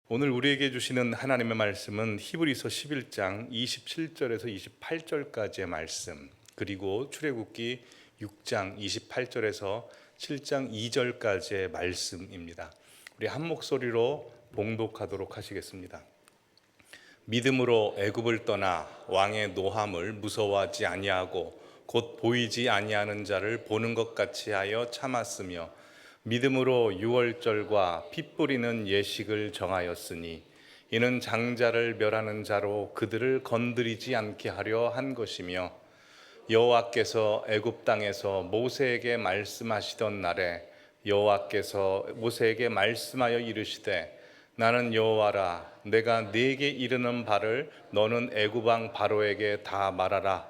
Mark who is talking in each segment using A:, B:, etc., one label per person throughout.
A: 오늘 우리에게 주시는 하나님의 말씀은 히브리서 11장 27절에서 28절까지의 말씀, 그리고 출애굽기 6장 28절에서 7장 2절까지의 말씀입니다. 우리 한 목소리로 봉독하도록 하시겠습니다. 믿음으로 애굽을 떠나 왕의 노함을 무서워하지 아니하고 곧 보이지 아니하는 자를 보는 것 같이 하여 참았으며 믿음으로 유월절과 피 뿌리는 예식을 정하였으니 이는 장자를 멸하는 자로 그들을 건드리지 않게 하려 한 것이며 여호와께서 애굽 땅에서 모세에게 말씀하시던 날에 여호와께서 모세에게 말씀하여 이르시되 나는 여호와라 내가 네게 이르는 바를 너는 애굽 왕 바로에게 다 말하라.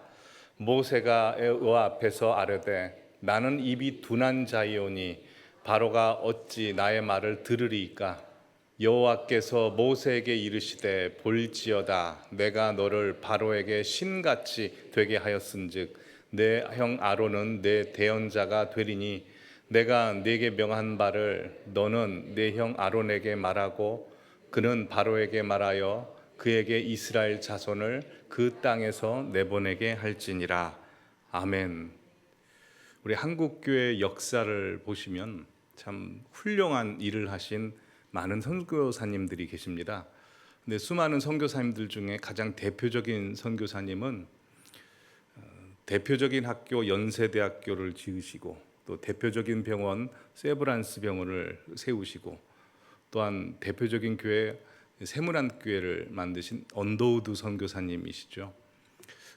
A: 모세가 여호와 앞에서 아뢰되 나는 입이 둔한 자이오니 바로가 어찌 나의 말을 들으리이까. 여호와께서 모세에게 이르시되 볼지어다 내가 너를 바로에게 신같이 되게 하였은즉 내 형 아론은 내 대언자가 되리니 내가 네게 명한 바를 너는 내 형 아론에게 말하고 그는 바로에게 말하여 그에게 이스라엘 자손을 그 땅에서 내보내게 할지니라. 아멘. 우리 한국교회 역사를 보시면 참 훌륭한 일을 하신 많은 선교사님들이 계십니다. 근데 수많은 선교사님들 중에 가장 대표적인 선교사님은 대표적인 학교 연세대학교를 지으시고 또 대표적인 병원 세브란스 병원을 세우시고 또한 대표적인 교회 세문안교회를 만드신 언더우드 선교사님이시죠.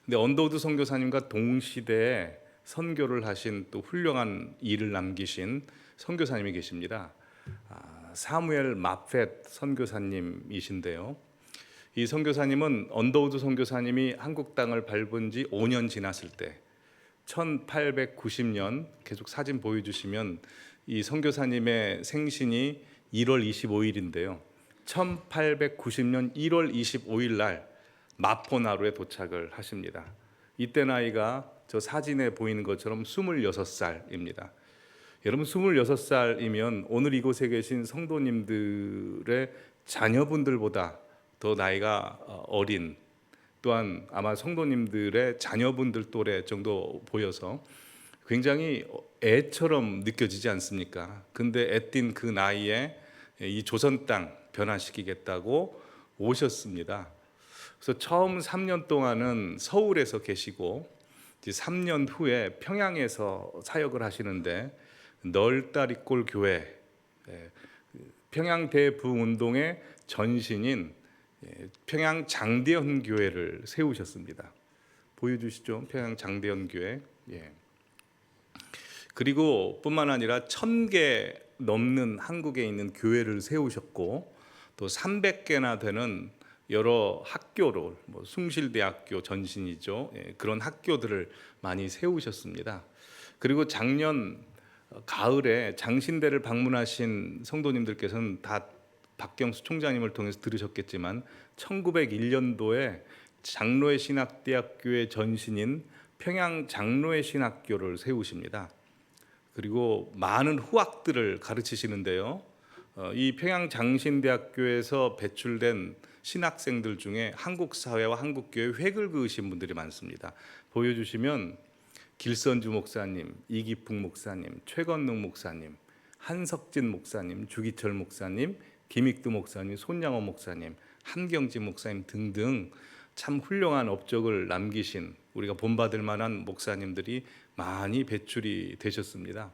A: 근데 언더우드 선교사님과 동시대에 선교를 하신 또 훌륭한 일을 남기신 선교사님이 계십니다. 사무엘 마펫 선교사님이신데요. 이 선교사님은 언더우드 선교사님이 한국 땅을 밟은 지 5년 지났을 때 1890년 계속 사진 보여주시면 이 선교사님의 생신이 1월 25일인데요. 1890년 1월 25일 날 마포나루에 도착을 하십니다. 이때 나이가 저 사진에 보이는 것처럼 26살입니다. 여러분 26살이면 오늘 이곳에 계신 성도님들의 자녀분들보다 더 나이가 어린, 또한 아마 성도님들의 자녀분들 또래 정도 보여서 굉장히 애처럼 느껴지지 않습니까? 근데 애띤 그 나이에 이 조선 땅 변화시키겠다고 오셨습니다. 그래서 처음 3년 동안은 서울에서 계시고 이제 3년 후에 평양에서 사역을 하시는데 널다리꼴 교회, 평양 대부운동의 전신인 평양 장대현 교회를 세우셨습니다. 보여주시죠. 평양 장대현 교회. 그리고 뿐만 아니라 1000개 넘는 한국에 있는 교회를 세우셨고 또 300개나 되는 여러 학교를 숭실대학교 전신이죠. 그런 학교들을 많이 세우셨습니다. 그리고 작년 가을에 장신대를 방문하신 성도님들께서는 다 박경수 총장님을 통해서 들으셨겠지만 1901년도에 장로회 신학대학교의 전신인 평양 장로회 신학교를 세우십니다. 그리고 많은 후학들을 가르치시는데요. 이 평양 장신대학교에서 배출된 신학생들 중에 한국 사회와 한국 교회 획을 그으신 분들이 많습니다. 보여주시면 길선주 목사님, 이기풍 목사님, 최건능 목사님, 한석진 목사님, 주기철 목사님, 김익두 목사님, 손양호 목사님, 한경진 목사님 등등 참 훌륭한 업적을 남기신 우리가 본받을 만한 목사님들이 많이 배출이 되셨습니다.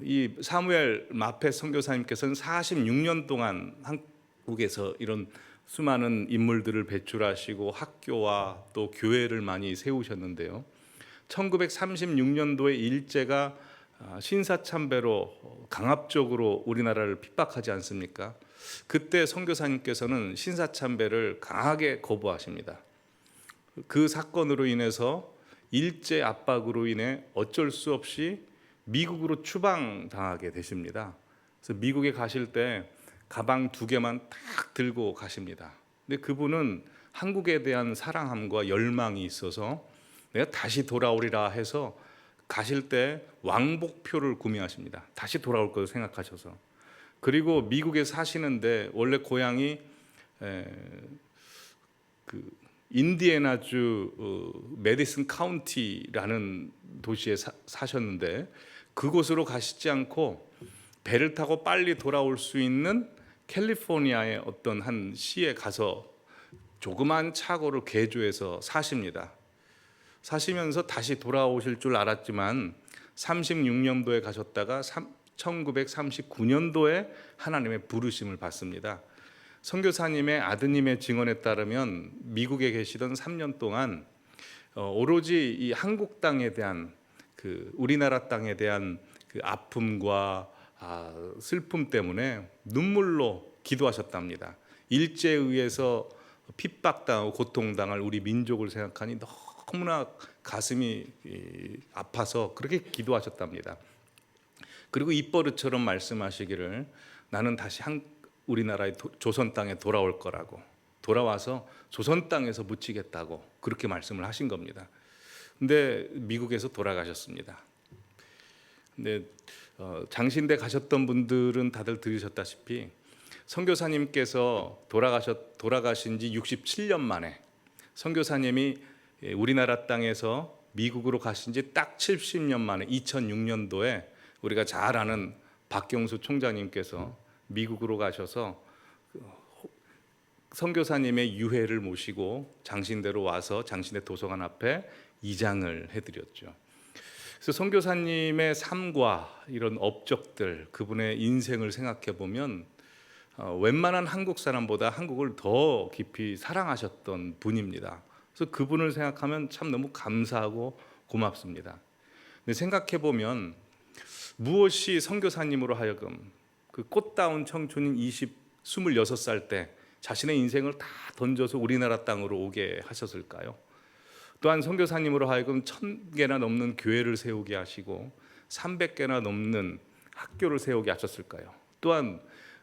A: 이 사무엘 마펫 선교사님께서는 46년 동안 한국에서 이런 수많은 인물들을 배출하시고 학교와 또 교회를 많이 세우셨는데요. 1936년도에 일제가 신사참배로 강압적으로 우리나라를 핍박하지 않습니까? 그때 선교사님께서는 신사참배를 강하게 거부하십니다. 그 사건으로 인해서 일제 압박으로 인해 어쩔 수 없이 미국으로 추방당하게 되십니다. 그래서 미국에 가실 때 가방 2개만 딱 들고 가십니다. 근데 그분은 한국에 대한 사랑함과 열망이 있어서 내가 다시 돌아오리라 해서 가실 때 왕복표를 구매하십니다. 다시 돌아올 것을 생각하셔서. 그리고 미국에 사시는데 원래 고향이 그 인디애나주 메디슨 카운티라는 도시에 사셨는데 그곳으로 가시지 않고 배를 타고 빨리 돌아올 수 있는 캘리포니아의 어떤 한 시에 가서 조그만 차고를 개조해서 사십니다. 사시면서 다시 돌아오실 줄 알았지만 36년도에 가셨다가 1939년도에 하나님의 부르심을 받습니다. 선교사님의 아드님의 증언에 따르면 미국에 계시던 3년 동안 오로지 이 한국 땅에 대한 우리나라 땅에 대한 그 아픔과 슬픔 때문에 눈물로 기도하셨답니다. 일제에 의해서 핍박당하고 고통당할 우리 민족을 생각하니 너무나 가슴이 아파서 그렇게 기도하셨답니다. 그리고 입버릇처럼 말씀하시기를 나는 다시 우리나라의 조선 땅에 돌아올 거라고, 돌아와서 조선 땅에서 묻히겠다고 그렇게 말씀을 하신 겁니다. 근데 미국에서 돌아가셨습니다. 근데 장신대 가셨던 분들은 다들 들으셨다시피 선교사님께서 돌아가신 지 67년 만에 선교사님이 우리나라 땅에서 미국으로 가신 지 딱 70년 만에 2006년도에 우리가 잘 아는 박경수 총장님께서 미국으로 가셔서 선교사님의 유해를 모시고 장신대로 와서 장신대 도서관 앞에 이장을 해드렸죠. 그래서 선교사님의 삶과 이런 업적들, 그분의 인생을 생각해 보면 웬만한 한국 사람보다 한국을 더 깊이 사랑하셨던 분입니다. 그래서 그분을 생각하면 참 너무 감사하고 고맙습니다. 근데 생각해 보면 무엇이 선교사님으로 하여금 그 꽃다운 청춘인 26살 때 자신의 인생을 다 던져서 우리나라 땅으로 오게 하셨을까요? 또한 선교사님으로 하여금 1000개나 넘는 교회를 세우게 하시고 300개나 넘는 학교를 세우게 하셨을까요? 또한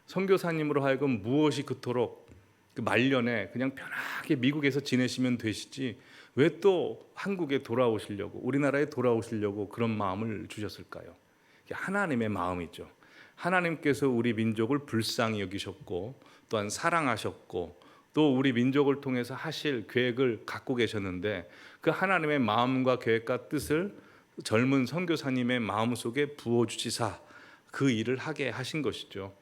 A: 선교사님으로 하여금 무엇이 그토록 그 말년에 그냥 편하게 미국에서 지내시면 되시지 왜 또 한국에 돌아오시려고, 우리나라에 돌아오시려고 그런 마음을 주셨을까요? 하나님의 마음이죠. 하나님께서 우리 민족을 불쌍히 여기셨고 또한 사랑하셨고 또 우리 민족을 통해서 하실 계획을 갖고 계셨는데 그 하나님의 마음과 계획과 뜻을 젊은 선교사님의 마음속에 부어주시사 그 일을 하게 하신 것이죠.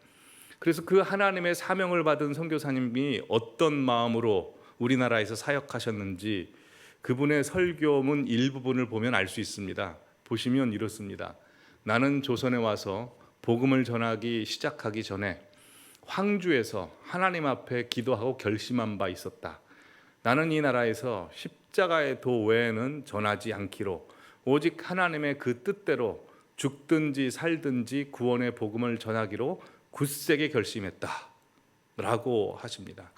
A: 그래서 그 하나님의 사명을 받은 선교사님이 어떤 마음으로 우리나라에서 사역하셨는지 그분의 설교문 일부분을 보면 알 수 있습니다. 보시면 이렇습니다. 나는 조선에 와서 복음을 전하기 시작하기 전에 황주에서 하나님 앞에 기도하고 결심한 바 있었다. 나는 이 나라에서 십자가의 도 외에는 전하지 않기로 오직 하나님의 그 뜻대로 죽든지 살든지 구원의 복음을 전하기로 굳세게 결심했다 라고 하십니다.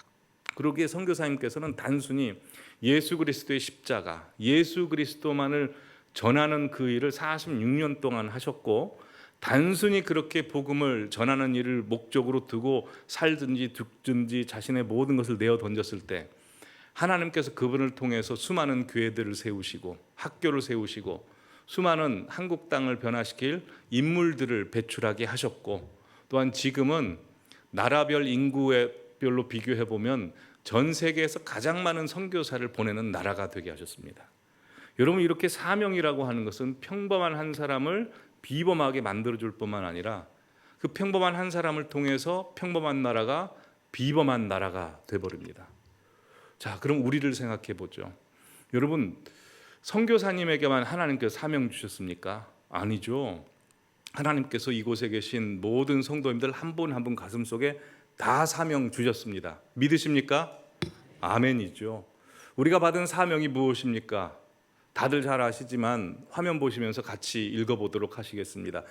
A: 그러기에 선교사님께서는 단순히 예수 그리스도의 십자가, 예수 그리스도만을 전하는 그 일을 46년 동안 하셨고 단순히 그렇게 복음을 전하는 일을 목적으로 두고 살든지 죽든지 자신의 모든 것을 내어 던졌을 때 하나님께서 그분을 통해서 수많은 교회들을 세우시고 학교를 세우시고 수많은 한국 땅을 변화시킬 인물들을 배출하게 하셨고 또한 지금은 나라별 인구별로 비교해 보면 전 세계에서 가장 많은 선교사를 보내는 나라가 되게 하셨습니다. 여러분, 이렇게 사명이라고 하는 것은 평범한 한 사람을 비범하게 만들어줄 뿐만 아니라 그 평범한 한 사람을 통해서 평범한 나라가 비범한 나라가 되어버립니다. 자, 그럼 우리를 생각해 보죠. 여러분, 선교사님에게만 하나님께서 사명 주셨습니까? 아니죠. 하나님께서 이곳에 계신 모든 성도님들 한 분 한 분 가슴속에 다 사명 주셨습니다. 믿으십니까? 아멘이죠. 우리가 받은 사명이 무엇입니까? 다들 잘 아시지만 화면 보시면서 같이 읽어보도록 하시겠습니다.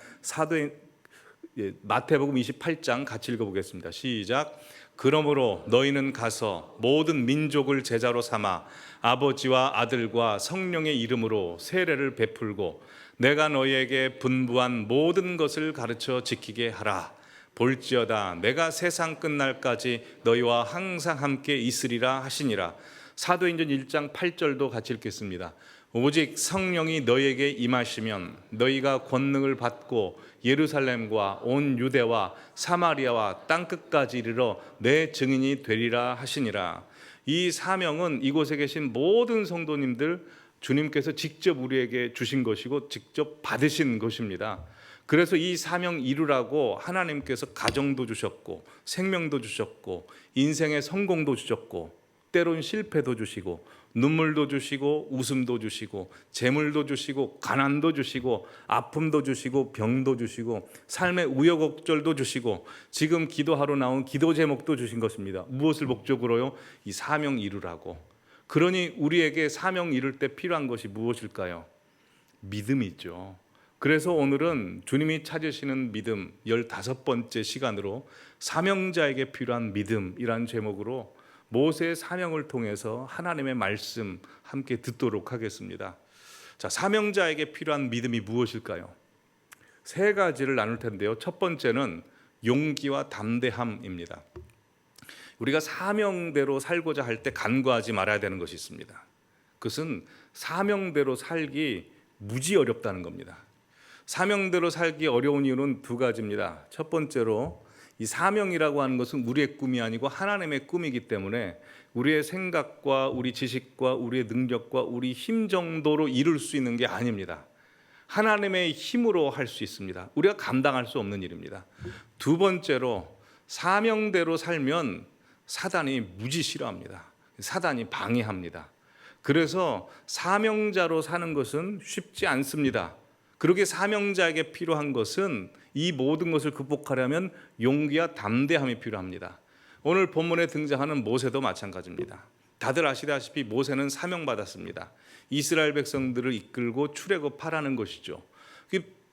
A: 마태복음 28장 같이 읽어보겠습니다. 시작. 그러므로 너희는 가서 모든 민족을 제자로 삼아 아버지와 아들과 성령의 이름으로 세례를 베풀고 내가 너희에게 분부한 모든 것을 가르쳐 지키게 하라. 볼지어다 내가 세상 끝날까지 너희와 항상 함께 있으리라 하시니라. 사도행전 1장 8절도 같이 읽겠습니다. 오직 성령이 너희에게 임하시면 너희가 권능을 받고 예루살렘과 온 유대와 사마리아와 땅끝까지 이르러 내 증인이 되리라 하시니라. 이 사명은 이곳에 계신 모든 성도님들 주님께서 직접 우리에게 주신 것이고 직접 받으신 것입니다. 그래서 이 사명 이루라고 하나님께서 가정도 주셨고 생명도 주셨고 인생의 성공도 주셨고 때론 실패도 주시고 눈물도 주시고 웃음도 주시고 재물도 주시고 가난도 주시고 아픔도 주시고 병도 주시고 삶의 우여곡절도 주시고 지금 기도하러 나온 기도 제목도 주신 것입니다. 무엇을 목적으로요? 이 사명 이루라고. 그러니 우리에게 사명 이룰 때 필요한 것이 무엇일까요? 믿음이죠. 그래서 오늘은 주님이 찾으시는 믿음 15번째 시간으로 사명자에게 필요한 믿음이라는 제목으로 모세의 사명을 통해서 하나님의 말씀 함께 듣도록 하겠습니다. 자, 사명자에게 필요한 믿음이 무엇일까요? 세 가지를 나눌 텐데요. 첫 번째는 용기와 담대함입니다. 우리가 사명대로 살고자 할 때 간과하지 말아야 되는 것이 있습니다. 그것은 사명대로 살기 무지 어렵다는 겁니다. 사명대로 살기 어려운 이유는 두 가지입니다. 첫 번째로 이 사명이라고 하는 것은 우리의 꿈이 아니고 하나님의 꿈이기 때문에 우리의 생각과 우리 지식과 우리의 능력과 우리 힘 정도로 이룰 수 있는 게 아닙니다. 하나님의 힘으로 할 수 있습니다. 우리가 감당할 수 없는 일입니다. 두 번째로 사명대로 살면 사단이 무지 싫어합니다. 사단이 방해합니다. 그래서 사명자로 사는 것은 쉽지 않습니다. 그러기에 사명자에게 필요한 것은 이 모든 것을 극복하려면 용기와 담대함이 필요합니다. 오늘 본문에 등장하는 모세도 마찬가지입니다. 다들 아시다시피 모세는 사명받았습니다. 이스라엘 백성들을 이끌고 출애굽하라는 것이죠.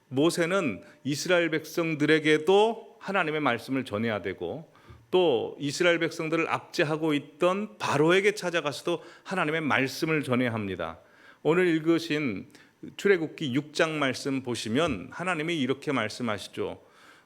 A: 모세는 이스라엘 백성들에게도 하나님의 말씀을 전해야 되고 또 이스라엘 백성들을 압제하고 있던 바로에게 찾아가서도 하나님의 말씀을 전해야 합니다. 오늘 읽으신 출애굽기 6장 말씀 보시면 하나님이 이렇게 말씀하시죠.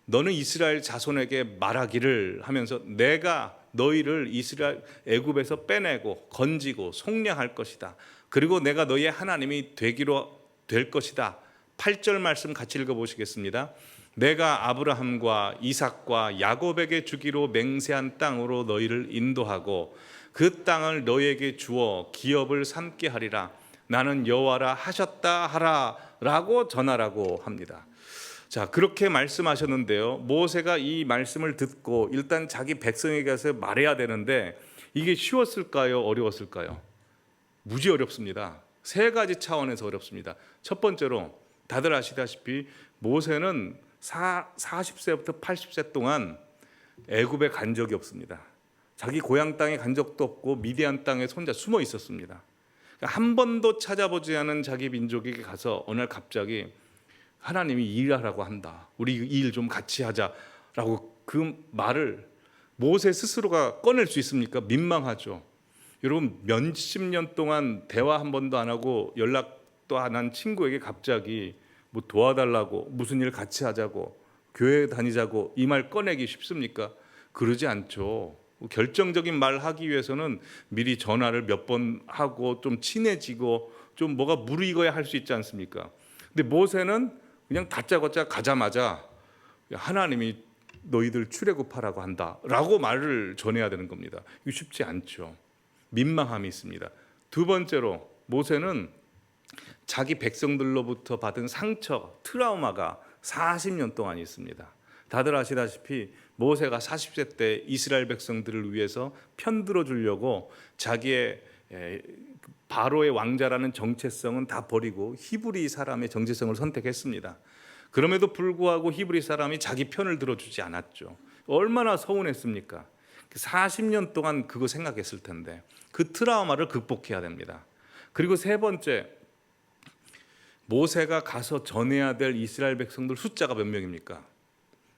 A: 너는 이스라엘 자손에게 말하기를 하면서 내가 너희를 이스라엘 애굽에서 빼내고 건지고 속량할 것이다. 그리고 내가 너희의 하나님이 되기로 될 것이다. 8절 말씀 같이 읽어보시겠습니다. 내가 아브라함과 이삭과 야곱에게 주기로 맹세한 땅으로 너희를 인도하고 그 땅을 너희에게 주어 기업을 삼게 하리라. 나는 여호와라 하셨다 하라 라고 전하라고 합니다. 자, 그렇게 말씀하셨는데요. 모세가 이 말씀을 듣고 일단 자기 백성에게 가서 말해야 되는데 이게 쉬웠을까요? 어려웠을까요? 무지 어렵습니다. 세 가지 차원에서 어렵습니다. 첫 번째로 다들 아시다시피 모세는 40세부터 80세 동안 애굽에 간 적이 없습니다. 자기 고향 땅에 간 적도 없고 미디안 땅에 혼자 숨어 있었습니다. 한 번도 찾아보지 않은 자기 민족에게 가서 어느 날 갑자기 하나님이 일하라고 한다. 우리 이 일 좀 같이 하자라고 그 말을 모세 스스로가 꺼낼 수 있습니까? 민망하죠. 여러분 몇십 년 동안 대화 한 번도 안 하고 연락도 안 한 친구에게 갑자기 뭐 도와달라고 무슨 일 같이 하자고 교회 다니자고 이 말 꺼내기 쉽습니까? 그러지 않죠. 결정적인 말 하기 위해서는 미리 전화를 몇 번 하고 좀 친해지고 좀 뭐가 무르익어야 할 수 있지 않습니까? 근데 모세는 그냥 다짜고짜 가자마자 하나님이 너희들 출애굽하라고 한다라고 말을 전해야 되는 겁니다. 이거 쉽지 않죠. 민망함이 있습니다. 두 번째로 모세는 자기 백성들로부터 받은 상처, 트라우마가 40년 동안 있습니다. 다들 아시다시피 모세가 40세 때 이스라엘 백성들을 위해서 편들어 주려고 자기의 바로의 왕자라는 정체성은 다 버리고 히브리 사람의 정체성을 선택했습니다. 그럼에도 불구하고 히브리 사람이 자기 편을 들어주지 않았죠. 얼마나 서운했습니까? 40년 동안 그거 생각했을 텐데 그 트라우마를 극복해야 됩니다. 그리고 세 번째, 모세가 가서 전해야 될 이스라엘 백성들 숫자가 몇 명입니까?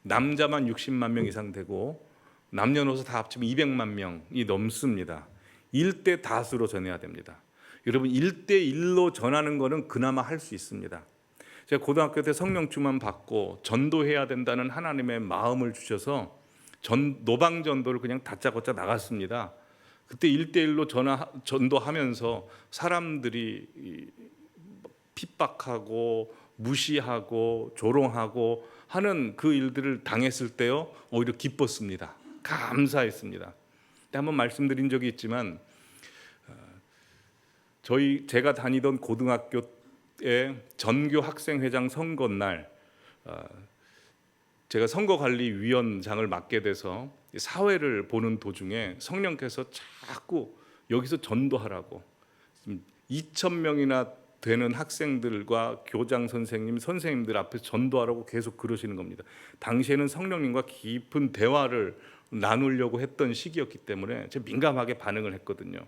A: 남자만 60만 명 이상 되고 남녀노소 다 합치면 200만 명이 넘습니다. 1대 다수로 전해야 됩니다. 여러분 1대1로 전하는 거는 그나마 할 수 있습니다. 제가 고등학교 때 성령 충만 받고 전도해야 된다는 하나님의 마음을 주셔서 노방 전도를 그냥 다짜고짜 나갔습니다. 그때 1대1로 전도하면서 사람들이 핍박하고 무시하고 조롱하고 하는 그 일들을 당했을 때요 오히려 기뻤습니다. 감사했습니다. 근데 한번 말씀드린 적이 있지만 제가 다니던 고등학교의 전교 학생회장 선거 날 제가 선거관리위원장을 맡게 돼서 사회를 보는 도중에 성령께서 자꾸 여기서 전도하라고 2,000명이나 되는 학생들과 교장 선생님들 앞에서 전도하라고 계속 그러시는 겁니다. 당시에는 성령님과 깊은 대화를 나누려고 했던 시기였기 때문에 제가 민감하게 반응을 했거든요.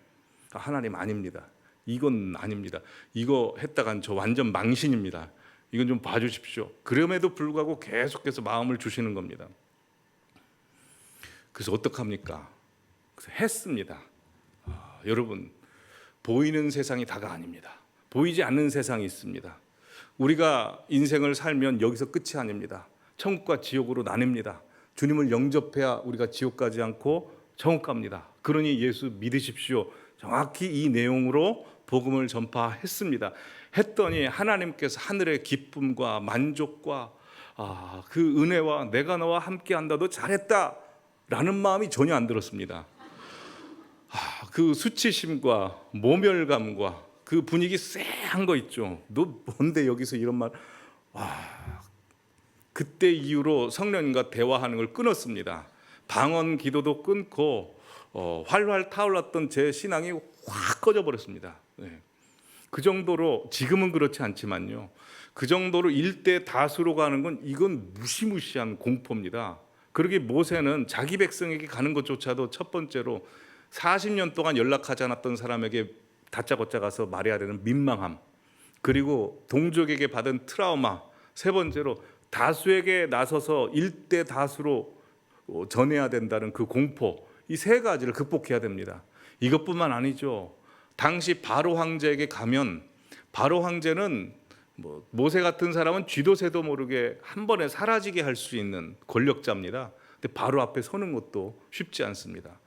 A: 하나님 아닙니다. 이건 아닙니다. 이거 했다간 저 완전 망신입니다. 이건 좀 봐주십시오. 그럼에도 불구하고 계속해서 마음을 주시는 겁니다. 그래서 어떡합니까? 그래서 했습니다. 여러분, 보이는 세상이 다가 아닙니다. 보이지 않는 세상이 있습니다. 우리가 인생을 살면 여기서 끝이 아닙니다. 천국과 지옥으로 나뉩니다. 주님을 영접해야 우리가 지옥 가지 않고 천국 갑니다. 그러니 예수 믿으십시오. 정확히 이 내용으로 복음을 전파했습니다. 했더니 하나님께서 하늘의 기쁨과 만족과 그 은혜와 내가 너와 함께한다, 너 잘했다 라는 마음이 전혀 안 들었습니다. 그 수치심과 모멸감과 그 분위기 쎄한 거 있죠. 너 뭔데 여기서 이런 말. 그때 이후로 성령님과 대화하는 걸 끊었습니다. 방언 기도도 끊고 활활 타올랐던 제 신앙이 확 꺼져버렸습니다. 그 정도로, 지금은 그렇지 않지만요, 그 정도로 일대 다수로 가는 건 이건 무시무시한 공포입니다. 그러게 모세는 자기 백성에게 가는 것조차도 첫 번째로 40년 동안 연락하지 않았던 사람에게 다짜고짜 가서 말해야 되는 민망함, 그리고 동족에게 받은 트라우마, 세 번째로 다수에게 나서서 일대 다수로 전해야 된다는 그 공포, 이 세 가지를 극복해야 됩니다. 이것뿐만 아니죠. 당시 바로 황제에게 가면 바로 황제는 모세 같은 사람은 쥐도 새도 모르게 한 번에 사라지게 할 수 있는 권력자입니다. 근데 바로 앞에 서는 것도 쉽지 않습니다.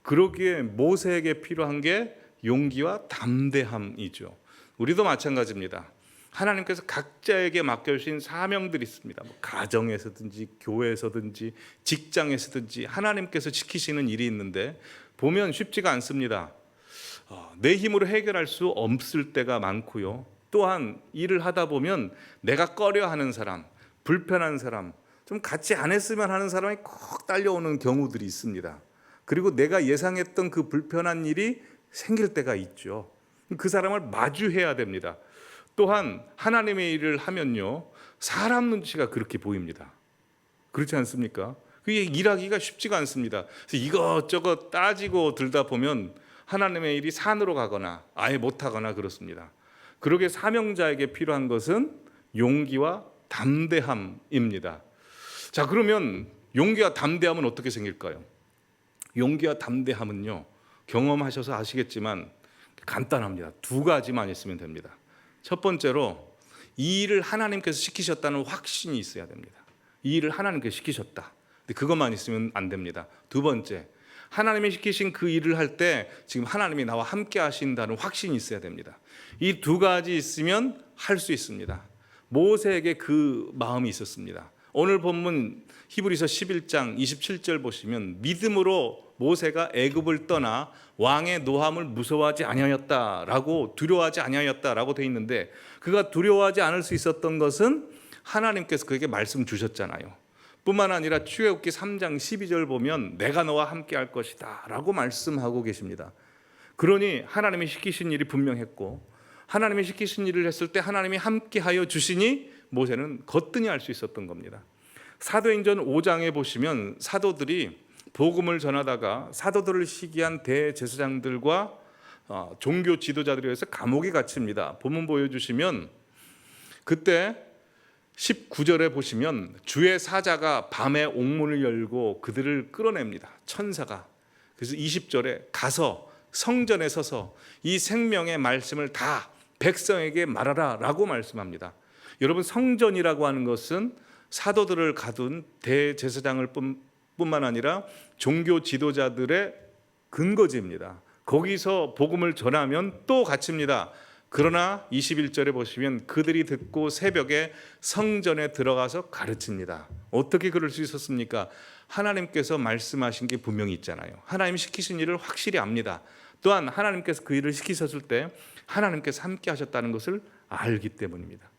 A: 그러기에 모세에게 필요한 게 용기와 담대함이죠. 우리도 마찬가지입니다. 하나님께서 각자에게 맡겨주신 사명들이 있습니다. 가정에서든지 교회에서든지 직장에서든지 하나님께서 지키시는 일이 있는데 보면 쉽지가 않습니다. 내 힘으로 해결할 수 없을 때가 많고요. 또한 일을 하다 보면 내가 꺼려하는 사람, 불편한 사람, 좀 같이 안 했으면 하는 사람이 꼭 딸려오는 경우들이 있습니다. 그리고 내가 예상했던 그 불편한 일이 생길 때가 있죠. 그 사람을 마주해야 됩니다. 또한 하나님의 일을 하면요, 사람 눈치가 그렇게 보입니다. 그렇지 않습니까? 그게 일하기가 쉽지가 않습니다. 그래서 이것저것 따지고 들다 보면 하나님의 일이 산으로 가거나 아예 못하거나 그렇습니다. 그러기에 사명자에게 필요한 것은 용기와 담대함입니다. 자, 그러면 용기와 담대함은 어떻게 생길까요? 용기와 담대함은요, 경험하셔서 아시겠지만 간단합니다. 두 가지만 있으면 됩니다. 첫 번째로 이 일을 하나님께서 시키셨다는 확신이 있어야 됩니다. 이 일을 하나님께서 시키셨다. 근데 그것만 있으면 안 됩니다. 두 번째, 하나님이 시키신 그 일을 할 때 지금 하나님이 나와 함께 하신다는 확신이 있어야 됩니다. 이 두 가지 있으면 할 수 있습니다. 모세에게 그 마음이 있었습니다. 오늘 본문 히브리서 11장 27절 보시면 믿음으로 모세가 애굽을 떠나 왕의 노함을 무서워하지 아니하였다라고, 두려워하지 아니하였다라고 돼 있는데, 그가 두려워하지 않을 수 있었던 것은 하나님께서 그에게 말씀 주셨잖아요. 뿐만 아니라 출애굽기 3장 12절 보면 내가 너와 함께 할 것이다 라고 말씀하고 계십니다. 그러니 하나님이 시키신 일이 분명했고, 하나님이 시키신 일을 했을 때 하나님이 함께하여 주시니 모세는 거뜬히 알 수 있었던 겁니다. 사도행전 5장에 보시면 사도들이 복음을 전하다가 사도들을 시기한 대제사장들과 종교 지도자들에 의해서 감옥에 갇힙니다. 본문 보여주시면 그때 19절에 보시면 주의 사자가 밤에 옥문을 열고 그들을 끌어냅니다. 천사가. 그래서 20절에 가서 성전에 서서 이 생명의 말씀을 다 백성에게 말하라 라고 말씀합니다. 여러분, 성전이라고 하는 것은 사도들을 가둔 대제사장을 뿐만 아니라 종교 지도자들의 근거지입니다. 거기서 복음을 전하면 또 갇힙니다. 그러나 21절에 보시면 그들이 듣고 새벽에 성전에 들어가서 가르칩니다. 어떻게 그럴 수 있었습니까? 하나님께서 말씀하신 게 분명히 있잖아요. 하나님이 시키신 일을 확실히 압니다. 또한 하나님께서 그 일을 시키셨을 때 하나님께서 함께 하셨다는 것을 알기 때문입니다.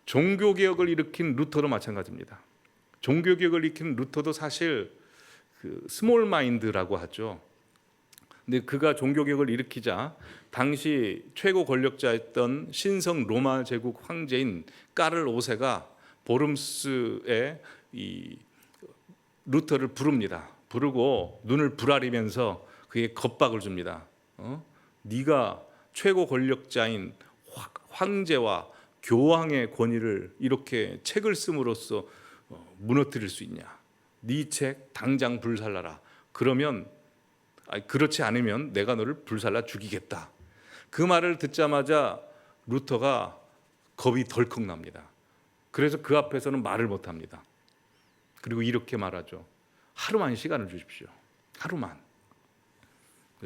A: 종교개혁을 일으킨 루터도 마찬가지입니다. 종교개혁을 일으킨 루터도 사실 그 스몰 마인드라고 하죠. 근데 그가 종교개혁을 일으키자 당시 최고 권력자였던 신성 로마 제국 황제인 까를 5세가 보름스에 이 루터를 부릅니다. 부르고 눈을 부라리면서 그에게 겁박을 줍니다. 네가 최고 권력자인 황제와 교황의 권위를 이렇게 책을 씀으로써 무너뜨릴 수 있냐? 네 책 당장 불살라라. 그렇지 않으면 내가 너를 불살라 죽이겠다. 그 말을 듣자마자 루터가 겁이 덜컥 납니다. 그래서 그 앞에서는 말을 못합니다. 그리고 이렇게 말하죠. 하루만 시간을 주십시오. 하루만.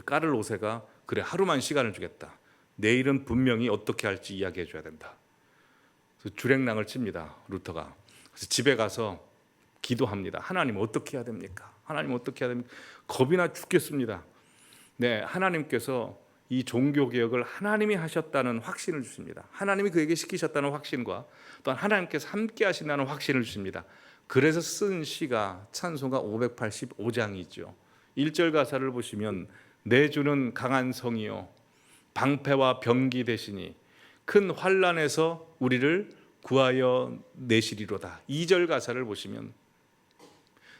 A: 까를 5세가 그래 하루만 시간을 주겠다. 내일은 분명히 어떻게 할지 이야기해 줘야 된다. 그래서 주랭랑을 칩니다. 루터가. 그래서 집에 가서 기도합니다. 하나님 어떻게 해야 됩니까? 하나님 어떻게 해야 됩니까? 겁이 나 죽겠습니다. 네, 하나님께서 이 종교개혁을 하나님이 하셨다는 확신을 주십니다. 하나님이 그에게 시키셨다는 확신과 또한 하나님께서 함께 하신다는 확신을 주십니다. 그래서 쓴 시가 찬송가 585장이죠. 1절 가사를 보시면 내 주는 강한 성이요 방패와 병기 되시니 큰 환난에서 우리를 구하여 내시리로다. 2절 가사를 보시면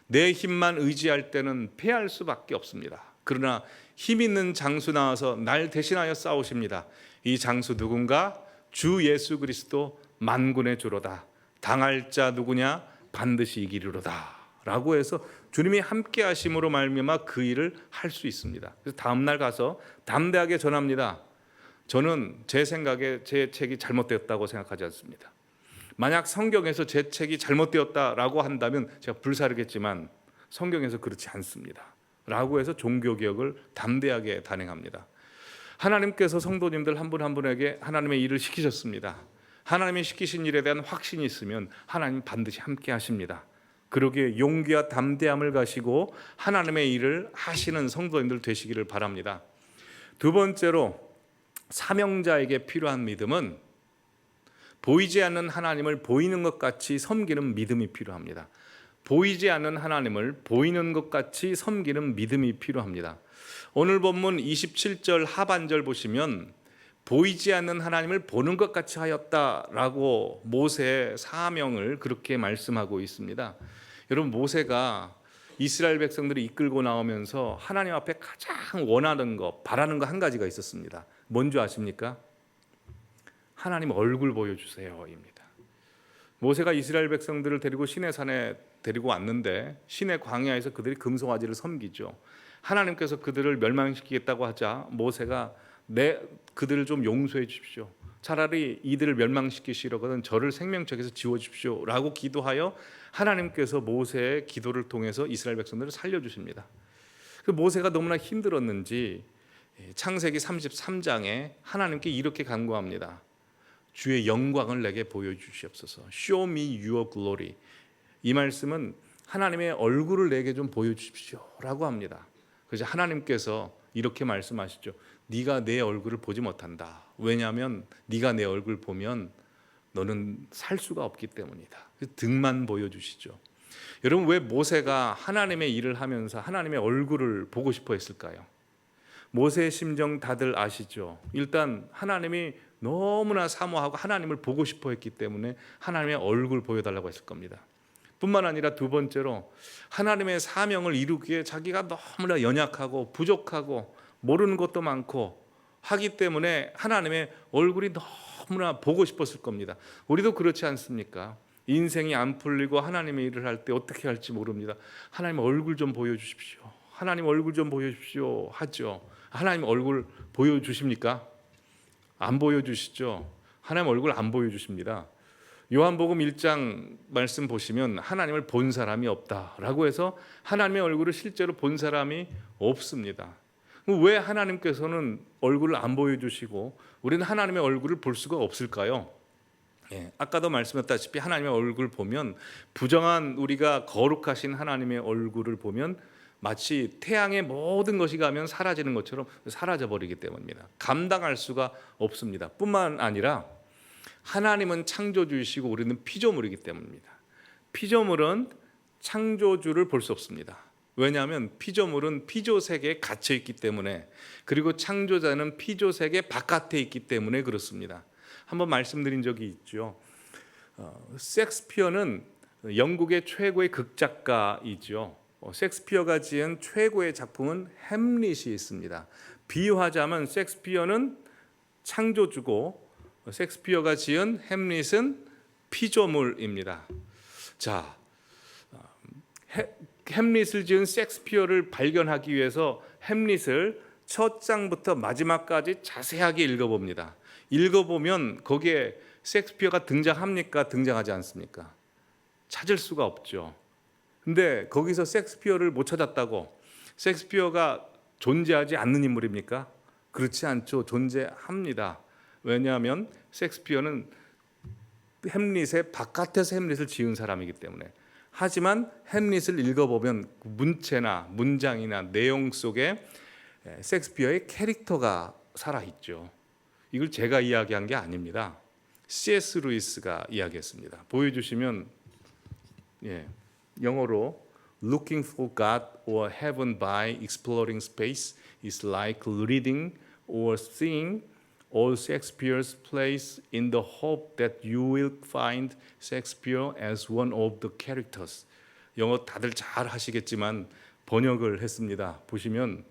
A: 내 힘만 의지할 때는 패할 수밖에 없습니다. 그러나 힘 있는 장수 나와서 날 대신하여 싸우십니다. 이 장수 누군가? 주 예수 그리스도 만군의 주로다. 당할 자 누구냐? 반드시 이기리로다. 라고 해서 주님이 함께 하심으로 말미암아 그 일을 할 수 있습니다. 그래서 다음 날 가서 담대하게 전합니다. 저는 제 생각에 제 책이 잘못되었다고 생각하지 않습니다. 만약 성경에서 제 책이 잘못되었다라고 한다면 제가 불사르겠지만 성경에서 그렇지 않습니다. 라고 해서 종교개혁을 담대하게 단행합니다. 하나님께서 성도님들 한 분 한 분에게 하나님의 일을 시키셨습니다. 하나님이 시키신 일에 대한 확신이 있으면 하나님 반드시 함께 하십니다. 그러기에 용기와 담대함을 가지고 하나님의 일을 하시는 성도님들 되시기를 바랍니다. 두 번째로 사명자에게 필요한 믿음은 보이지 않는 하나님을 보이는 것 같이 섬기는 믿음이 필요합니다. 보이지 않는 하나님을 보이는 것 같이 섬기는 믿음이 필요합니다. 오늘 본문 27절 하반절 보시면 보이지 않는 하나님을 보는 것 같이 하였다라고 모세의 사명을 그렇게 말씀하고 있습니다. 여러분, 모세가 이스라엘 백성들이 이끌고 나오면서 하나님 앞에 가장 원하는 거, 바라는 거 한 가지가 있었습니다. 뭔지 아십니까? 하나님 얼굴 보여주세요입니다. 모세가 이스라엘 백성들을 데리고 시내산에 데리고 왔는데 시내 광야에서 그들이 금송아지를 섬기죠. 하나님께서 그들을 멸망시키겠다고 하자 모세가 그들을 좀 용서해 주십시오. 차라리 이들을 멸망시키시려거든 저를 생명책에서 지워주십시오 라고 기도하여 하나님께서 모세의 기도를 통해서 이스라엘 백성들을 살려주십니다. 모세가 너무나 힘들었는지 창세기 33장에 하나님께 이렇게 간구합니다. 주의 영광을 내게 보여주시옵소서. Show me your glory. 이 말씀은 하나님의 얼굴을 내게 좀 보여주십시오 라고 합니다. 그래서 하나님께서 이렇게 말씀하시죠. 네가 내 얼굴을 보지 못한다. 왜냐하면 네가 내 얼굴 보면 너는 살 수가 없기 때문이다. 등만 보여주시죠. 여러분, 왜 모세가 하나님의 일을 하면서 하나님의 얼굴을 보고 싶어 했을까요? 모세의 심정 다들 아시죠? 일단 하나님이 너무나 사모하고 하나님을 보고 싶어 했기 때문에 하나님의 얼굴 보여달라고 했을 겁니다. 뿐만 아니라 두 번째로 하나님의 사명을 이루기에 자기가 너무나 연약하고 부족하고 모르는 것도 많고 하기 때문에 하나님의 얼굴이 너무나 보고 싶었을 겁니다. 우리도 그렇지 않습니까? 인생이 안 풀리고 하나님의 일을 할 때 어떻게 할지 모릅니다. 하나님 얼굴 좀 보여주십시오. 하나님 얼굴 좀 보여주십시오 하죠. 하나님 얼굴 보여주십니까? 안 보여주시죠. 하나님 얼굴 안 보여주십니다. 요한복음 1장 말씀 보시면 하나님을 본 사람이 없다라고 해서 하나님의 얼굴을 실제로 본 사람이 없습니다. 왜 하나님께서는 얼굴을 안 보여주시고 우리는 하나님의 얼굴을 볼 수가 없을까요? 아까도 말씀드렸다시피 하나님의 얼굴 보면 부정한 우리가 거룩하신 하나님의 얼굴을 보면 마치 태양의 모든 것이 가면 사라지는 것처럼 사라져버리기 때문입니다. 감당할 수가 없습니다. 뿐만 아니라 하나님은 창조주이시고 우리는 피조물이기 때문입니다. 피조물은 창조주를 볼 수 없습니다. 왜냐하면 피조물은 피조세계에 갇혀 있기 때문에, 그리고 창조자는 피조세계 바깥에 있기 때문에 그렇습니다. 한번 말씀드린 적이 있죠. 셰익스피어는 영국의 최고의 극작가이죠. 셰익스피어가 지은 최고의 작품은 햄릿이 있습니다. 비유하자면 셰익스피어는 창조주고 셰익스피어가 지은 햄릿은 피조물입니다. 자, 햄릿을 지은 셰익스피어를 발견하기 위해서 햄릿을 첫 장부터 마지막까지 자세하게 읽어봅니다. 읽어보면 거기에 셰익스피어가 등장합니까? 등장하지 않습니까? 찾을 수가 없죠. 근데 거기서 셰익스피어를 못 찾았다고 셰익스피어가 존재하지 않는 인물입니까? 그렇지 않죠. 존재합니다. 왜냐하면 셰익스피어는 햄릿의 바깥에서 햄릿을 지은 사람이기 때문에. 하지만 햄릿을 읽어보면 문체나 문장이나 내용 속에 셰익스피어의 캐릭터가 살아있죠. 이걸 제가 이야기한 게 아닙니다. C.S. 루이스가 이야기했습니다. 보여주시면, 영어로 Looking for God or heaven by exploring space is like reading or seeing all Shakespeare's plays in the hope that you will find Shakespeare as one of the characters. 영어 다들 잘 하시겠지만 번역을 했습니다. 보시면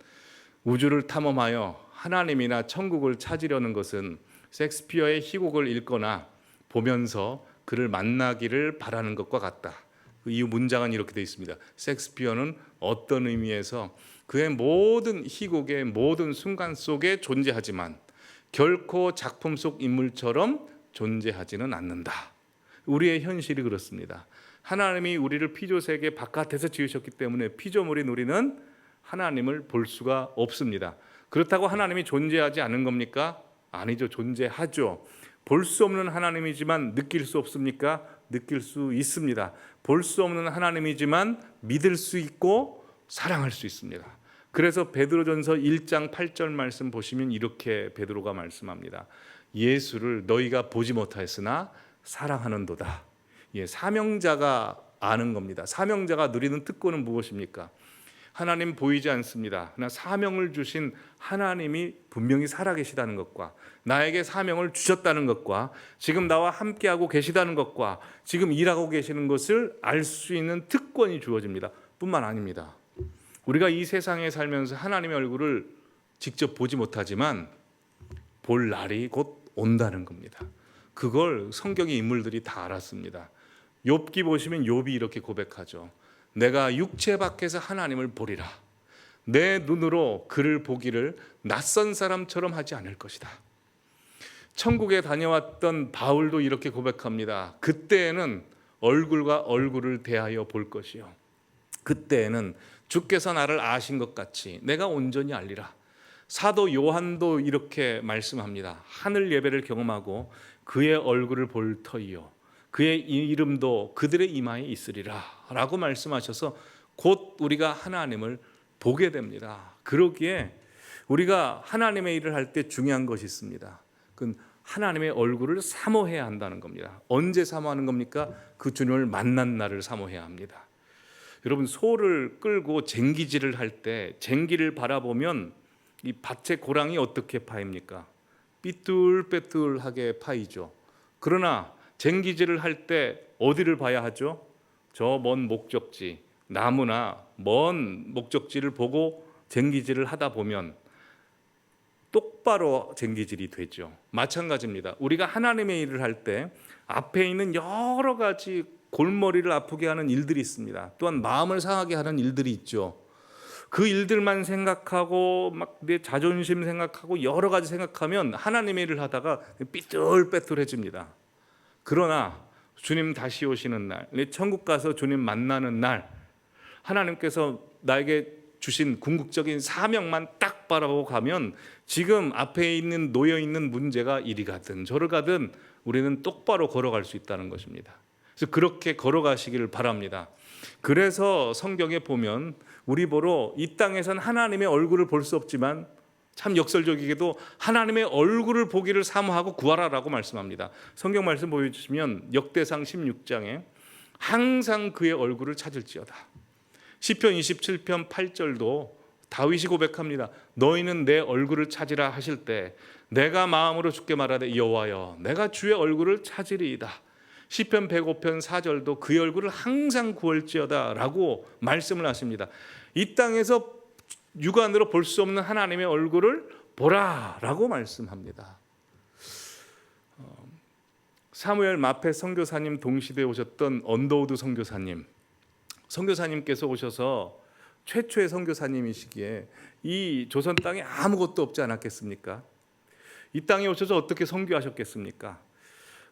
A: 우주를 탐험하여 하나님이나 천국을 찾으려는 것은 셰익스피어의 희곡을 읽거나 보면서 그를 만나기를 바라는 것과 같다. 이 문장은 이렇게 되어 있습니다. 셰익스피어는 어떤 의미에서 그의 모든 희곡의 모든 순간 속에 존재하지만 결코 작품 속 인물처럼 존재하지는 않는다. 우리의 현실이 그렇습니다. 하나님이 우리를 피조세계 바깥에서 지으셨기 때문에 피조물인 우리는 하나님을 볼 수가 없습니다. 그렇다고 하나님이 존재하지 않은 겁니까? 아니죠. 존재하죠. 볼 수 없는 하나님이지만 느낄 수 없습니까? 느낄 수 있습니다. 볼 수 없는 하나님이지만 믿을 수 있고 사랑할 수 있습니다. 그래서 베드로전서 1장 8절 말씀 보시면 이렇게 베드로가 말씀합니다. 예수를 너희가 보지 못하였으나 사랑하는도다. 사명자가 아는 겁니다. 사명자가 누리는 특권은 무엇입니까? 하나님 보이지 않습니다. 그러나 사명을 주신 하나님이 분명히 살아계시다는 것과 나에게 사명을 주셨다는 것과 지금 나와 함께하고 계시다는 것과 지금 일하고 계시는 것을 알 수 있는 특권이 주어집니다. 뿐만 아닙니다. 우리가 이 세상에 살면서 하나님의 얼굴을 직접 보지 못하지만 볼 날이 곧 온다는 겁니다. 그걸 성경의 인물들이 다 알았습니다. 욥기 보시면 욥이 이렇게 고백하죠. 내가 육체 밖에서 하나님을 보리라. 내 눈으로 그를 보기를 낯선 사람처럼 하지 않을 것이다. 천국에 다녀왔던 바울도 이렇게 고백합니다. 그때에는 얼굴과 얼굴을 대하여 볼 것이요. 그때에는 주께서 나를 아신 것 같이 내가 온전히 알리라. 사도 요한도 이렇게 말씀합니다. 하늘 예배를 경험하고 그의 얼굴을 볼 터이요. 그의 이름도 그들의 이마에 있으리라 라고 말씀하셔서 곧 우리가 하나님을 보게 됩니다. 그러기에 우리가 하나님의 일을 할 때 중요한 것이 있습니다. 그건 하나님의 얼굴을 사모해야 한다는 겁니다. 언제 사모하는 겁니까? 그 주님을 만난 날을 사모해야 합니다. 여러분, 소를 끌고 쟁기질을 할 때 쟁기를 바라보면 이 밭의 고랑이 어떻게 파입니까? 삐뚤빼뚤하게 파이죠. 그러나 쟁기질을 할 때 어디를 봐야 하죠? 저 먼 목적지, 나무나 먼 목적지를 보고 쟁기질을 하다 보면 똑바로 쟁기질이 되죠. 마찬가지입니다. 우리가 하나님의 일을 할 때 앞에 있는 여러 가지 골머리를 아프게 하는 일들이 있습니다. 또한 마음을 상하게 하는 일들이 있죠. 그 일들만 생각하고 막 내 자존심 생각하고 여러 가지 생각하면 하나님의 일을 하다가 삐뚤빼뚤해집니다. 그러나 주님 다시 오시는 날, 내 천국 가서 주님 만나는 날, 하나님께서 나에게 주신 궁극적인 사명만 딱 딱 바라보고 가면 지금 앞에 있는 놓여 있는 문제가 이리 가든 저리 가든 우리는 똑바로 걸어갈 수 있다는 것입니다. 그래서 그렇게 걸어가시기를 바랍니다. 그래서 성경에 보면 우리 보러 이 땅에선 하나님의 얼굴을 볼 수 없지만 참 역설적이게도 하나님의 얼굴을 보기를 사모하고 구하라라고 말씀합니다. 성경 말씀 보여주시면 역대상 16장에 항상 그의 얼굴을 찾을지어다. 시편 27편 8절도 다윗이 고백합니다. 너희는 내 얼굴을 찾으라 하실 때 내가 마음으로 주께 말하되 여호와여 내가 주의 얼굴을 찾으리이다. 시편 105편 4절도 그의 얼굴을 항상 구할지어다 라고 말씀을 하십니다. 이 땅에서 육안으로 볼 수 없는 하나님의 얼굴을 보라 라고 말씀합니다. 사무엘 마페 선교사님 동시대에 오셨던 언더우드 선교사님께서 오셔서 최초의 선교사님이시기에 이 조선 땅에 아무것도 없지 않았겠습니까? 이 땅에 오셔서 어떻게 선교하셨겠습니까?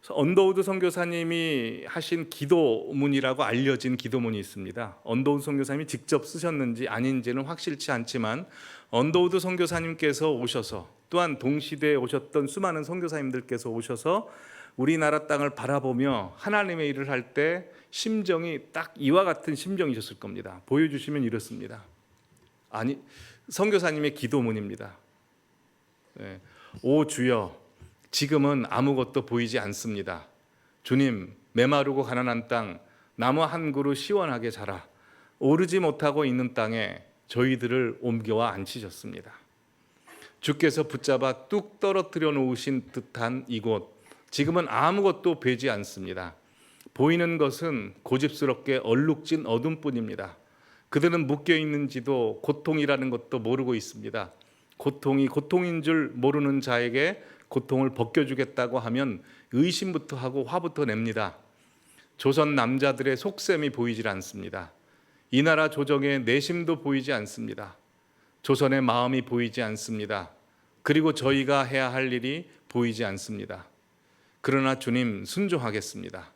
A: 언더우드 선교사님이 하신 기도문이라고 알려진 기도문이 있습니다. 언더우드 선교사님이 직접 쓰셨는지 아닌지는 확실치 않지만 언더우드 선교사님께서 오셔서 또한 동시대에 오셨던 수많은 선교사님들께서 오셔서 우리나라 땅을 바라보며 하나님의 일을 할 때 심정이 딱 이와 같은 심정이셨을 겁니다. 보여주시면 이렇습니다. 아니, 선교사님의 기도문입니다. 네. 오 주여, 지금은 아무것도 보이지 않습니다. 주님, 메마르고 가난한 땅, 나무 한 그루 시원하게 자라 오르지 못하고 있는 땅에 저희들을 옮겨와 앉히셨습니다. 주께서 붙잡아 뚝 떨어뜨려 놓으신 듯한 이곳, 지금은 아무것도 보이지 않습니다. 보이는 것은 고집스럽게 얼룩진 어둠뿐입니다. 그들은 묶여 있는지도 고통이라는 것도 모르고 있습니다. 고통이 고통인 줄 모르는 자에게 고통을 벗겨주겠다고 하면 의심부터 하고 화부터 냅니다. 조선 남자들의 속셈이 보이질 않습니다. 이 나라 조정의 내심도 보이지 않습니다. 조선의 마음이 보이지 않습니다. 그리고 저희가 해야 할 일이 보이지 않습니다. 그러나 주님, 순종하겠습니다.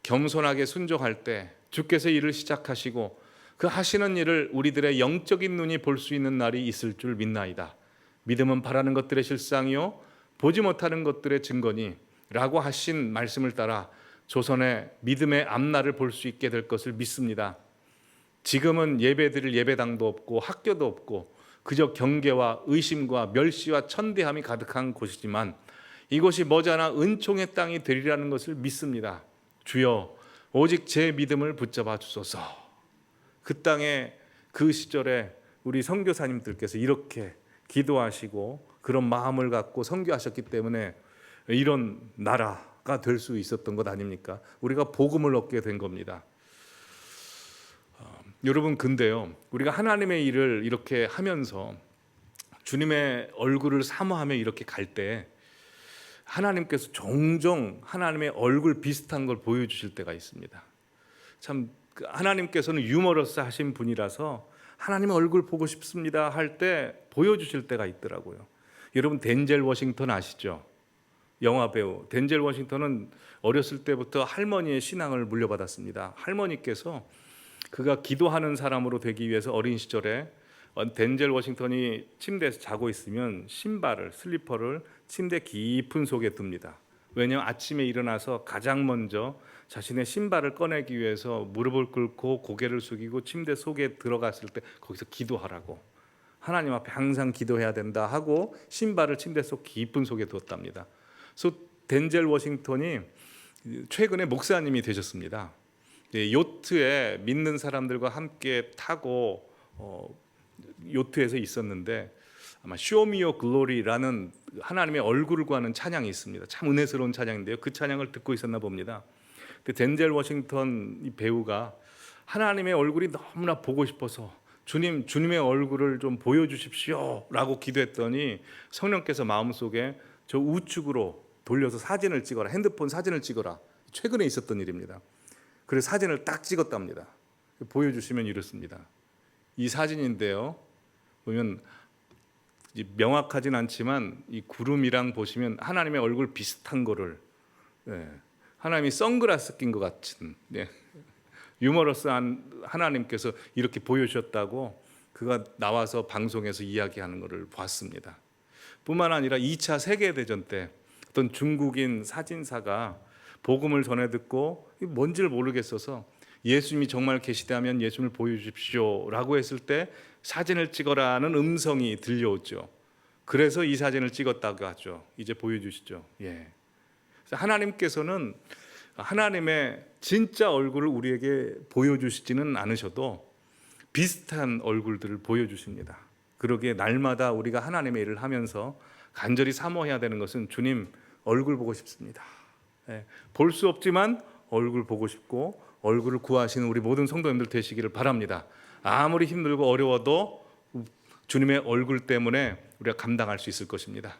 A: 겸손하게 순종할 때 주께서 일을 시작하시고 그 하시는 일을 우리들의 영적인 눈이 볼 수 있는 날이 있을 줄 믿나이다. 믿음은 바라는 것들의 실상이요 보지 못하는 것들의 증거니 라고 하신 말씀을 따라 조선의 믿음의 앞날을 볼 수 있게 될 것을 믿습니다. 지금은 예배드릴 예배당도 없고 학교도 없고 그저 경계와 의심과 멸시와 천대함이 가득한 곳이지만 이곳이 머지않아 은총의 땅이 되리라는 것을 믿습니다. 주여, 오직 제 믿음을 붙잡아 주소서. 그 땅에 그 시절에 우리 선교사님들께서 이렇게 기도하시고 그런 마음을 갖고 선교하셨기 때문에 이런 나라가 될 수 있었던 것 아닙니까? 우리가 복음을 얻게 된 겁니다. 여러분, 근데요, 우리가 하나님의 일을 이렇게 하면서 주님의 얼굴을 사모하며 이렇게 갈 때 하나님께서 종종 하나님의 얼굴 비슷한 걸 보여주실 때가 있습니다. 참 하나님께서는 유머러스 하신 분이라서 하나님의 얼굴 보고 싶습니다 할 때 보여주실 때가 있더라고요. 여러분, 덴젤 워싱턴 아시죠? 영화 배우 덴젤 워싱턴은 어렸을 때부터 할머니의 신앙을 물려받았습니다. 할머니께서 그가 기도하는 사람으로 되기 위해서 어린 시절에 덴젤 워싱턴이 침대에서 자고 있으면 신발을, 슬리퍼를 침대 깊은 속에 둡니다. 왜냐하면 아침에 일어나서 가장 먼저 자신의 신발을 꺼내기 위해서 무릎을 꿇고 고개를 숙이고 침대 속에 들어갔을 때 거기서 기도하라고, 하나님 앞에 항상 기도해야 된다 하고 신발을 침대 속 깊은 속에 두었답니다. 그래서 덴젤 워싱턴이 최근에 목사님이 되셨습니다. 요트에 믿는 사람들과 함께 타고 요트에서 있었는데 아마 Show Me Your Glory라는 하나님의 얼굴을 구하는 찬양이 있습니다. 참 은혜스러운 찬양인데요. 그 찬양을 듣고 있었나 봅니다. 덴젤 워싱턴 이 배우가 하나님의 얼굴이 너무나 보고 싶어서 주님의 얼굴을 좀 보여주십시오 라고 기도했더니 성령께서 마음속에 저 우측으로 돌려서 사진을 찍어라, 핸드폰 사진을 찍어라. 최근에 있었던 일입니다. 그래서 사진을 딱 찍었답니다. 보여주시면 이렇습니다. 이 사진인데요, 보면 명확하진 않지만 이 구름이랑 보시면 하나님의 얼굴 비슷한 거를, 하나님이 선글라스 낀 것 같은, 유머러스한 하나님께서 이렇게 보여주셨다고 그가 나와서 방송에서 이야기하는 것을 봤습니다. 뿐만 아니라 2차 세계대전 때 어떤 중국인 사진사가 복음을 전해 듣고 뭔지를 모르겠어서 예수님이 정말 계시다면 예수님을 보여주십시오 라고 했을 때 사진을 찍어라는 음성이 들려오죠. 그래서 이 사진을 찍었다고 하죠. 이제 보여주시죠. 예. 하나님께서는 하나님의 진짜 얼굴을 우리에게 보여주시지는 않으셔도 비슷한 얼굴들을 보여주십니다. 그러기에 날마다 우리가 하나님의 일을 하면서 간절히 사모해야 되는 것은 주님 얼굴 보고 싶습니다. 예. 볼 수 없지만 얼굴 보고 싶고 얼굴을 구하시는 우리 모든 성도님들 되시기를 바랍니다. 아무리 힘들고 어려워도 주님의 얼굴 때문에 우리가 감당할 수 있을 것입니다.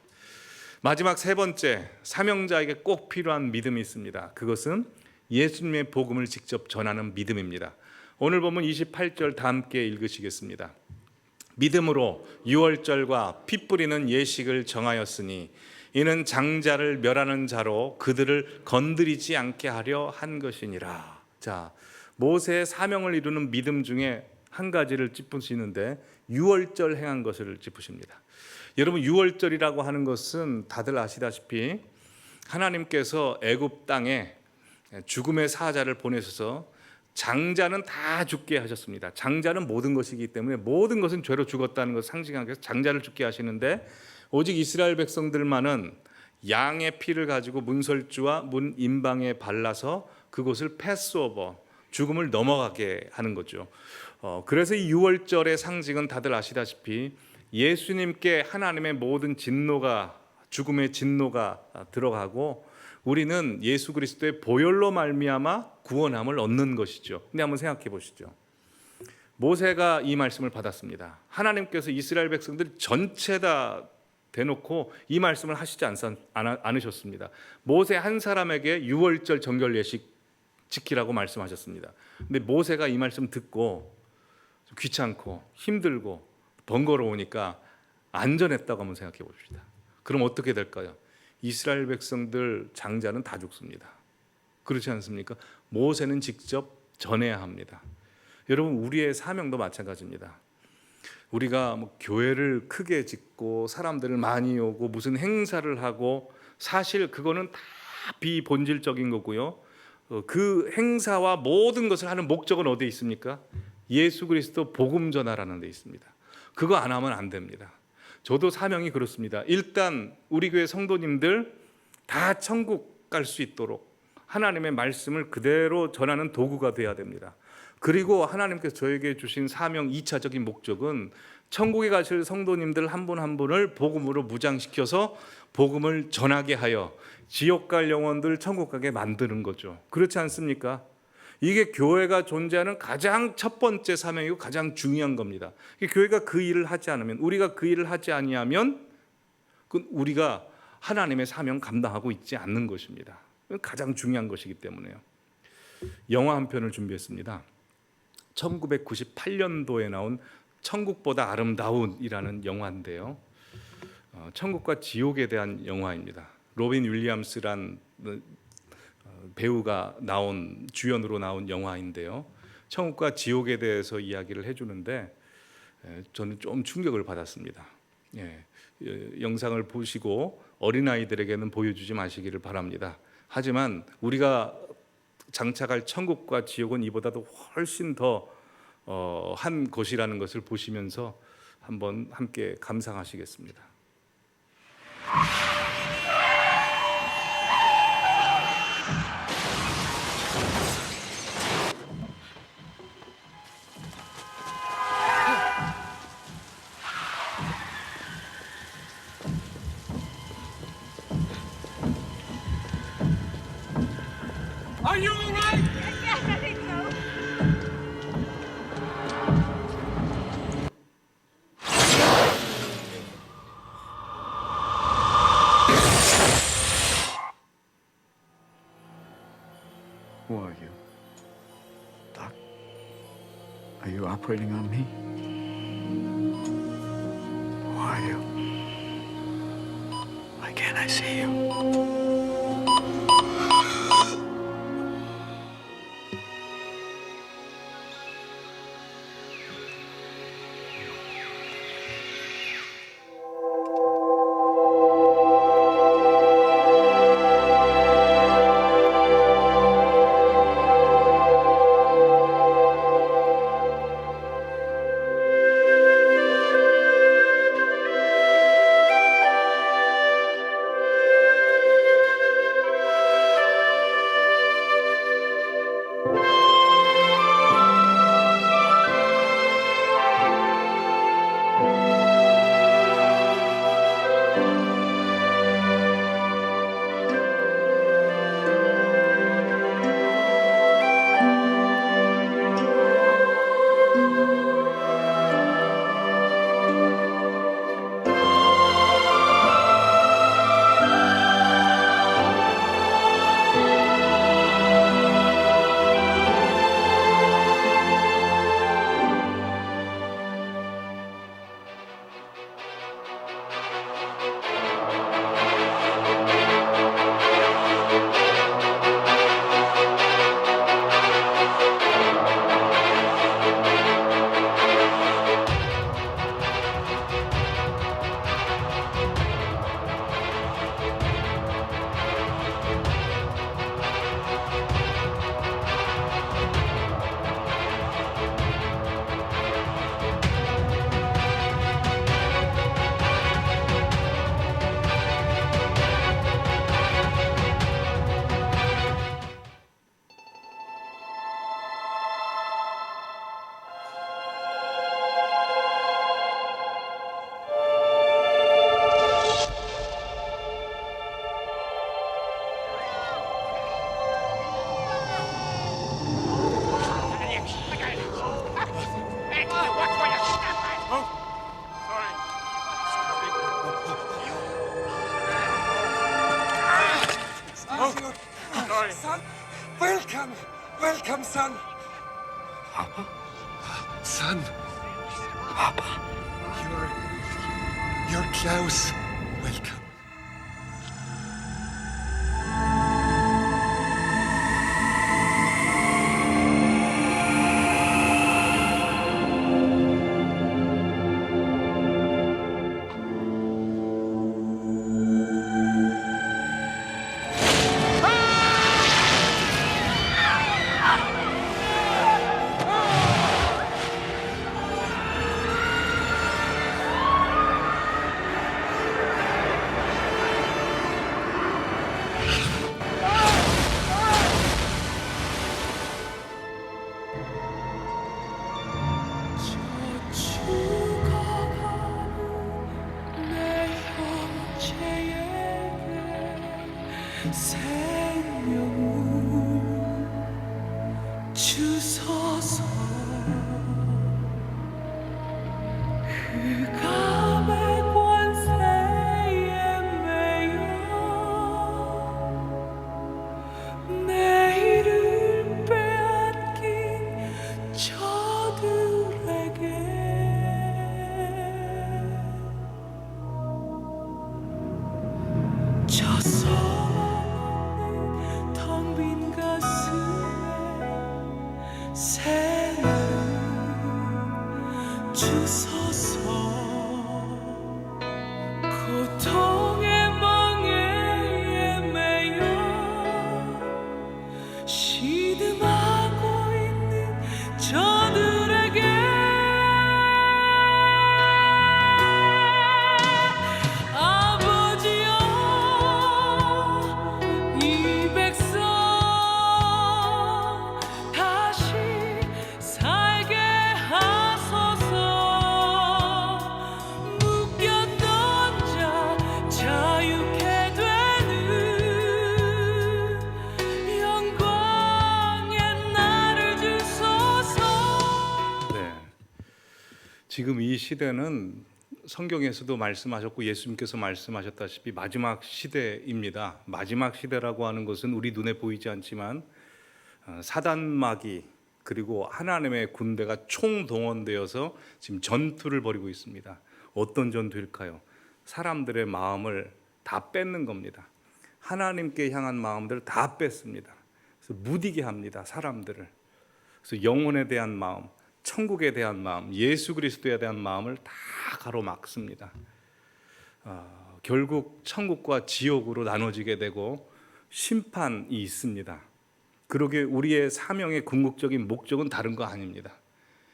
A: 마지막 세 번째, 사명자에게 꼭 필요한 믿음이 있습니다. 그것은 예수님의 복음을 직접 전하는 믿음입니다. 오늘 본문 28절 다 함께 읽으시겠습니다. 믿음으로 유월절과 피 뿌리는 예식을 정하였으니 이는 장자를 멸하는 자로 그들을 건드리지 않게 하려 한 것이니라. 자, 모세의 사명을 이루는 믿음 중에 한 가지를 짚으시는데 유월절 행한 것을 짚으십니다. 여러분, 유월절이라고 하는 것은 다들 아시다시피 하나님께서 애굽 땅에 죽음의 사자를 보내셔서 장자는 다 죽게 하셨습니다. 장자는 모든 것이기 때문에 모든 것은 죄로 죽었다는 것을 상징하기 위해서 장자를 죽게 하시는데 오직 이스라엘 백성들만은 양의 피를 가지고 문설주와 문 임방에 발라서 그곳을 패스오버, 죽음을 넘어가게 하는 거죠. 그래서 이 유월절의 상징은 다들 아시다시피 예수님께 하나님의 모든 진노가, 죽음의 진노가 들어가고 우리는 예수 그리스도의 보혈로 말미암아 구원함을 얻는 것이죠. 근데 한번 생각해 보시죠. 모세가 이 말씀을 받았습니다. 하나님께서 이스라엘 백성들 전체 다 대놓고 이 말씀을 하시지 않으셨습니다. 모세 한 사람에게 유월절 정결 예식 지키라고 말씀하셨습니다. 근데 모세가 이 말씀 듣고 귀찮고 힘들고 번거로우니까 안전했다고 한번 생각해 봅시다. 그럼 어떻게 될까요? 이스라엘 백성들 장자는 다 죽습니다. 그렇지 않습니까? 모세는 직접 전해야 합니다. 여러분, 우리의 사명도 마찬가지입니다. 우리가 교회를 크게 짓고 사람들을 많이 오고 무슨 행사를 하고 사실 그거는 다 비본질적인 거고요. 그 행사와 모든 것을 하는 목적은 어디에 있습니까? 예수 그리스도 복음 전하라는 데 있습니다. 그거 안 하면 안 됩니다. 저도 사명이 그렇습니다. 일단 우리 교회 성도님들 다 천국 갈 수 있도록 하나님의 말씀을 그대로 전하는 도구가 돼야 됩니다. 그리고 하나님께서 저에게 주신 사명 2차적인 목적은 천국에 가실 성도님들 한 분 한 분을 복음으로 무장시켜서 복음을 전하게 하여 지옥 갈 영혼들 천국 가게 만드는 거죠. 그렇지 않습니까? 이게 교회가 존재하는 가장 첫 번째 사명이고 가장 중요한 겁니다. 교회가 그 일을 하지 않으면, 우리가 그 일을 하지 아니하면 우리가 하나님의 사명 감당하고 있지 않는 것입니다. 가장 중요한 것이기 때문에요. 영화 한 편을 준비했습니다. 1998년도에 나온 천국보다 아름다운이라는 영화인데요. 천국과 지옥에 대한 영화입니다. 로빈 윌리엄스란 배우가 주연으로 나온 영화인데요. 천국과 지옥에 대해서 이야기를 해주는데 저는 좀 충격을 받았습니다. 영상을 보시고 어린아이들에게는 보여주지 마시기를 바랍니다. 하지만 우리가 장착할 천국과 지옥은 이보다도 훨씬 더 한 곳이라는 것을 보시면서 한번 함께 감상하시겠습니다.
B: Are you all right?
C: Yes, I think so.
B: Who are you? Doc? Are you operating on me? Who are you? Why can't I see you?
C: Welcome, son.
B: Papa?
C: Son,
B: Papa?
C: you're Klaus. Welcome.
D: 생명을 주소서. 흑암의 권세에 매여 내일을 빼앗긴 저들에게 저소망 텅 빈 가슴에 새는 주소서. 고통의 멍에에 매여 시름하고 있는 저들에게 아버지여, 이 백성 다시 살게 하소서. 묶였던 자 자유케 되는 영광의 날을 주소서.
A: 네. 지금 이 시대는 성경에서도 말씀하셨고 예수님께서 말씀하셨다시피 마지막 시대입니다. 마지막 시대라고 하는 것은 우리 눈에 보이지 않지만 사단마귀 그리고 하나님의 군대가 총동원되어서 지금 전투를 벌이고 있습니다. 어떤 전투일까요? 사람들의 마음을 다 뺏는 겁니다. 하나님께 향한 마음들을 다 뺏습니다. 그래서 무디게 합니다. 사람들을. 그래서 영혼에 대한 마음, 천국에 대한 마음, 예수 그리스도에 대한 마음을 다 가로막습니다. 결국 천국과 지옥으로 나눠지게 되고 심판이 있습니다. 그러기에 우리의 사명의 궁극적인 목적은 다른 거 아닙니다.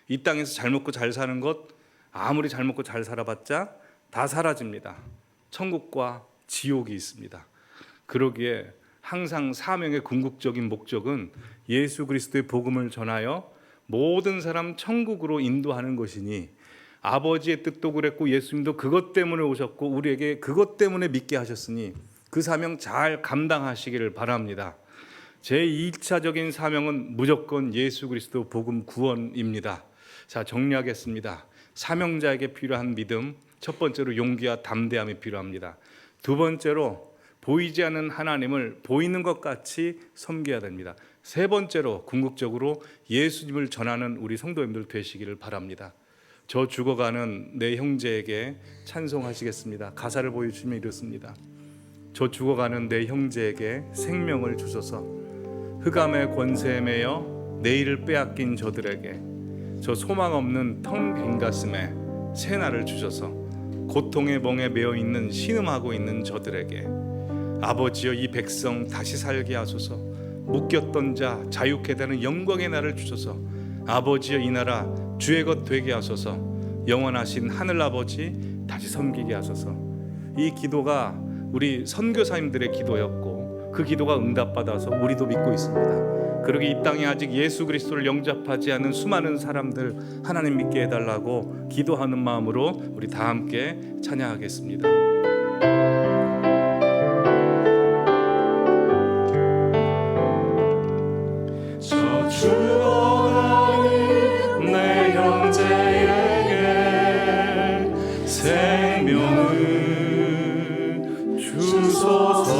A: 이 땅에서 잘 먹고 잘 사는 것 아무리 잘 먹고 잘 살아봤자 다 사라집니다. 천국과 지옥이 있습니다. 그러기에 항상 사명의 궁극적인 목적은 예수 그리스도의 복음을 전하여 모든 사람 천국으로 인도하는 것이니 아버지의 뜻도 그랬고 예수님도 그것 때문에 오셨고 우리에게 그것 때문에 믿게 하셨으니 그 사명 잘 감당하시기를 바랍니다. 제2차적인 사명은 무조건 예수 그리스도 복음 구원입니다. 자, 정리하겠습니다. 사명자에게 필요한 믿음, 첫 번째로 용기와 담대함이 필요합니다. 두 번째로 보이지 않는 하나님을 보이는 것 같이 섬겨야 됩니다. 세 번째로 궁극적으로 예수님을 전하는 우리 성도님들 되시기를 바랍니다. 저 죽어가는 내 형제에게 찬송하시겠습니다. 가사를 보여주시면 이렇습니다. 저 죽어가는 내 형제에게 생명을 주소서. 흑암의 권세에 매여 내일을 빼앗긴 저들에게 저 소망 없는 텅 빈 가슴에 새날을 주셔서 고통의 멍에 매여 있는 신음하고 있는 저들에게 아버지여 이 백성 다시 살게 하소서. 묶였던 자 자유케 되는 영광의 날을 주소서. 아버지여 이 나라 주의 것 되게 하소서. 영원하신 하늘 아버지 다시 섬기게 하소서. 이 기도가 우리 선교사님들의 기도였고 그 기도가 응답받아서 우리도 믿고 있습니다. 그러기 이 땅에 아직 예수 그리스도를 영접하지 않은 수많은 사람들 하나님 믿게 해달라고 기도하는 마음으로 우리 다 함께 찬양하겠습니다. 저 죽어가는 내 형제에게 생명을 주소서.